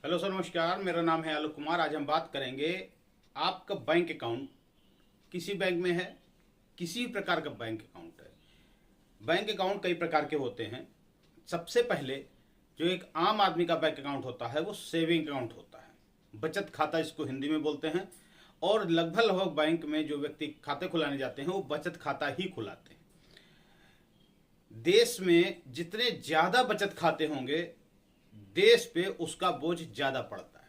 Hello sir, नमस्कार। मेरा नाम है आलोक कुमार। आज हम बात करेंगे आपका बैंक अकाउंट किसी बैंक में है, किसी भी प्रकार का बैंक अकाउंट है। बैंक अकाउंट कई प्रकार के होते हैं। सबसे पहले जो एक आम आदमी का बैंक अकाउंट होता है वो सेविंग अकाउंट होता है, बचत खाता इसको हिंदी में बोलते हैं। और लगभग बैंक में जो व्यक्ति खाते खुलाने जाते हैं वो बचत खाता ही खुलाते हैं। देश में जितने ज़्यादा बचत खाते होंगे देश पे उसका बोझ ज़्यादा पड़ता है,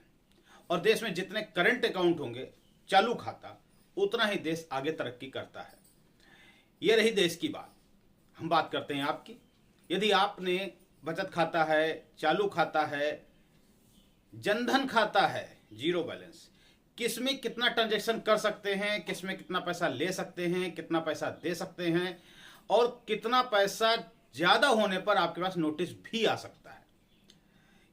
और देश में जितने करंट अकाउंट होंगे चालू खाता, उतना ही देश आगे तरक्की करता है। यह रही देश की बात। हम बात करते हैं आपकी। यदि आपने बचत खाता है, चालू खाता है, जनधन खाता है, जीरो बैलेंस, किस में कितना ट्रांजैक्शन कर सकते हैं, किस में कितना पैसा ले सकते हैं, कितना पैसा दे सकते हैं, और कितना पैसा ज़्यादा होने पर आपके पास नोटिस भी आ सकता है,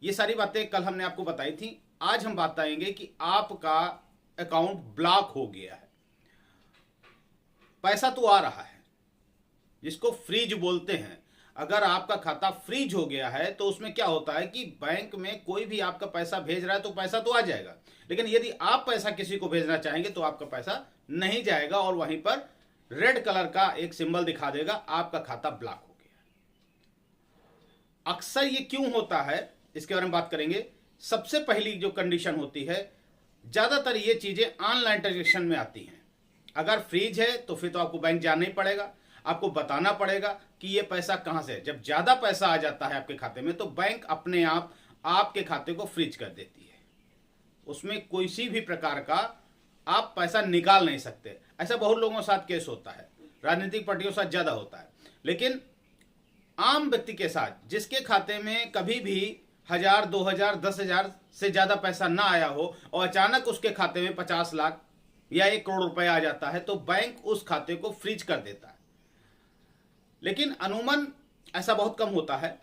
ये सारी बातें कल हमने आपको बताई थी। आज हम बताएंगे कि आपका अकाउंट ब्लॉक हो गया है। पैसा तो आ रहा है, जिसको फ्रीज बोलते हैं। अगर आपका खाता फ्रीज हो गया है तो उसमें क्या होता है कि बैंक में कोई भी आपका पैसा भेज रहा है तो पैसा तो आ जाएगा, लेकिन यदि आप पैसा किसी को भेजना चाहेंगे तो आपका पैसा नहीं जाएगा, और वहीं पर रेड कलर का एक सिंबल दिखा देगा, आपका खाता ब्लॉक हो गया। अक्सर ये क्यों होता है इसके बारे में बात करेंगे। सबसे पहली जो कंडीशन होती है, ज्यादातर ये चीजें ऑनलाइन ट्रांजेक्शन में आती हैं। अगर फ्रीज है तो फिर तो आपको बैंक जाना ही पड़ेगा, आपको बताना पड़ेगा कि ये पैसा कहां से है। जब ज्यादा पैसा आ जाता है आपके खाते में तो बैंक अपने आप आपके खाते को फ्रीज कर देती है। उसमें किसी भी प्रकार का आप पैसा निकाल नहीं सकते। ऐसा बहुत लोगों के साथ केस होता है, राजनीतिक पार्टियों के साथ ज्यादा होता है, लेकिन आम व्यक्ति के साथ जिसके खाते में कभी भी 1000, 2000, 10,000 से ज्यादा पैसा ना आया हो और अचानक उसके खाते में 50 लाख या 1 करोड़ रुपए आ जाता है तो बैंक उस खाते को फ्रीज कर देता है। लेकिन अमूमन ऐसा बहुत कम होता है।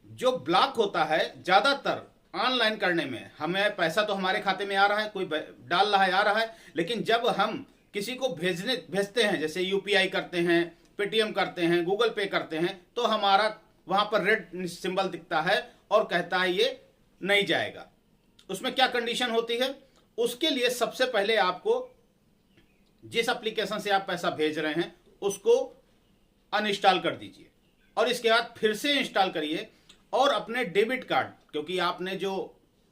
जो ब्लॉक होता है ज्यादातर ऑनलाइन करने में, हमें पैसा तो हमारे खाते में आ रहा है, कोई डाल रहा है, आ रहा है, लेकिन जब हम किसी को भेजते हैं, जैसे यूपीआई करते हैं, पेटीएम करते हैं, गूगल पे करते हैं, तो हमारा वहां पर रेड सिंबल दिखता है और कहता है ये नहीं जाएगा। उसमें क्या कंडीशन होती है, उसके लिए सबसे पहले आपको जिस एप्लीकेशन से आप पैसा भेज रहे हैं उसको अनइंस्टॉल कर दीजिए, और इसके बाद फिर से इंस्टॉल करिए, और अपने डेबिट कार्ड, क्योंकि आपने जो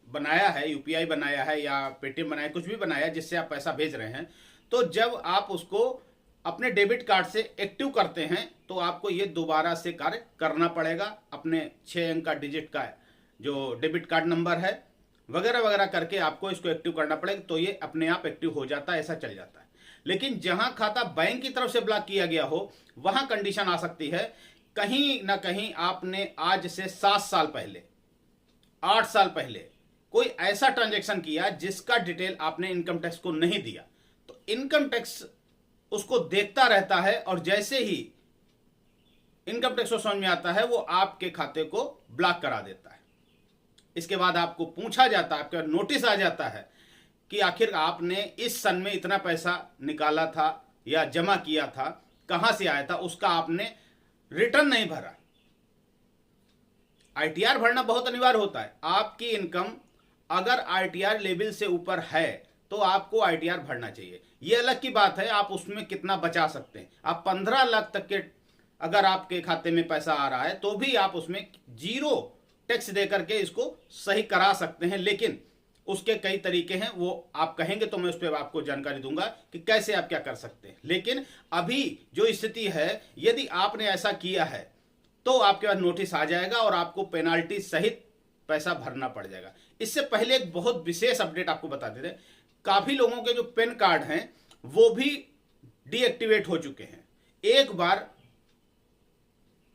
बनाया है, यूपीआई बनाया है या पेटीएम बनाया, कुछ भी बनाया जिससे आप पैसा भेज रहे हैं, तो जब आप उसको अपने डेबिट कार्ड से एक्टिव करते हैं तो आपको ये दोबारा से कार्य करना पड़ेगा। अपने 6 अंक का डिजिट का जो डेबिट कार्ड नंबर है वगैरह वगैरह करके आपको इसको एक्टिव करना पड़ेगा, तो ये अपने आप एक्टिव हो जाता है, ऐसा चल जाता है। लेकिन जहां खाता बैंक की तरफ से ब्लॉक किया गया हो वहां कंडीशन आ सकती है, कहीं ना कहीं आपने आज से 7 साल पहले, 8 साल पहले कोई ऐसा ट्रांजैक्शन किया जिसका डिटेल आपने इनकम टैक्स को नहीं दिया, तो इनकम टैक्स उसको देखता रहता है, और जैसे ही इनकम टैक्स को समझ में आता है वो आपके खाते को ब्लॉक करा देता है। इसके बाद आपको पूछा जाता है, आपका नोटिस आ जाता है कि आखिर आपने इस सन में इतना पैसा निकाला था या जमा किया था, कहां से आया था, उसका आपने रिटर्न नहीं भरा। आईटीआर भरना बहुत अनिवार्य होता है। आपकी इनकम अगर आईटीआर लेवल से ऊपर है तो आपको आईटीआर भरना चाहिए। यह अलग की बात है आप उसमें कितना बचा सकते हैं। आप 15 लाख तक के अगर आपके खाते में पैसा आ रहा है तो भी आप उसमें जीरो टैक्स दे करके इसको सही करा सकते हैं, लेकिन उसके कई तरीके हैं, वो आप कहेंगे तो मैं उस पर आपको जानकारी दूंगा कि कैसे आप क्या कर सकते हैं। लेकिन अभी जो स्थिति है, यदि आपने ऐसा किया है तो आपके पास नोटिस आ जाएगा और आपको पेनाल्टी सहित पैसा भरना पड़ जाएगा। इससे पहले एक बहुत विशेष अपडेट आपको बता देते हैं, काफी लोगों के जो पेन कार्ड हैं वो भी डीएक्टिवेट हो चुके हैं। एक बार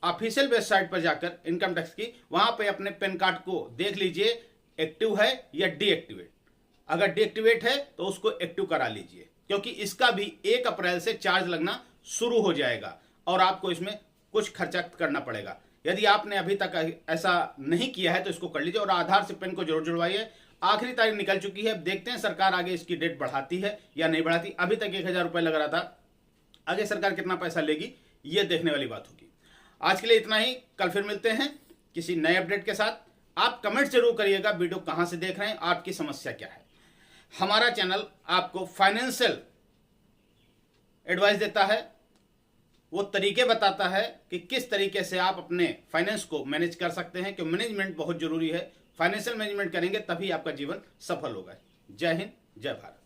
ऑफिशियल वेबसाइट पर जाकर इनकम टैक्स की, वहां पे अपने पेन कार्ड को देख लीजिए एक्टिव है या डीएक्टिवेट। अगर डीएक्टिवेट है तो उसको एक्टिव करा लीजिए, क्योंकि इसका भी 1 अप्रैल से चार्ज लगना शुरू हो जाएगा और आपको इसमें कुछ खर्चा करना पड़ेगा। यदि आपने अभी तक ऐसा नहीं किया है तो इसको कर लीजिए, और आधार से पेन को जरूर जुड़वाइए। आखिरी तारीख निकल चुकी है, देखते हैं सरकार आगे इसकी डेट बढ़ाती है या नहीं बढ़ाती। अभी तक 1000 रुपये लग रहा था, आगे सरकार कितना पैसा लेगी ये देखने वाली बात होगी। आज के लिए इतना ही, कल फिर मिलते हैं किसी नए अपडेट के साथ। आप कमेंट जरूर करिएगा वीडियो कहाँ से देख रहे हैं, आपकी समस्या क्या है। हमारा चैनल आपको फाइनेंशियल एडवाइस देता है, वो तरीके बताता है कि किस तरीके से आप अपने फाइनेंस को मैनेज कर सकते हैं, क्योंकि मैनेजमेंट बहुत जरूरी है। फाइनेंशियल मैनेजमेंट करेंगे तभी आपका जीवन सफल होगा। जय हिंद, जय भारत।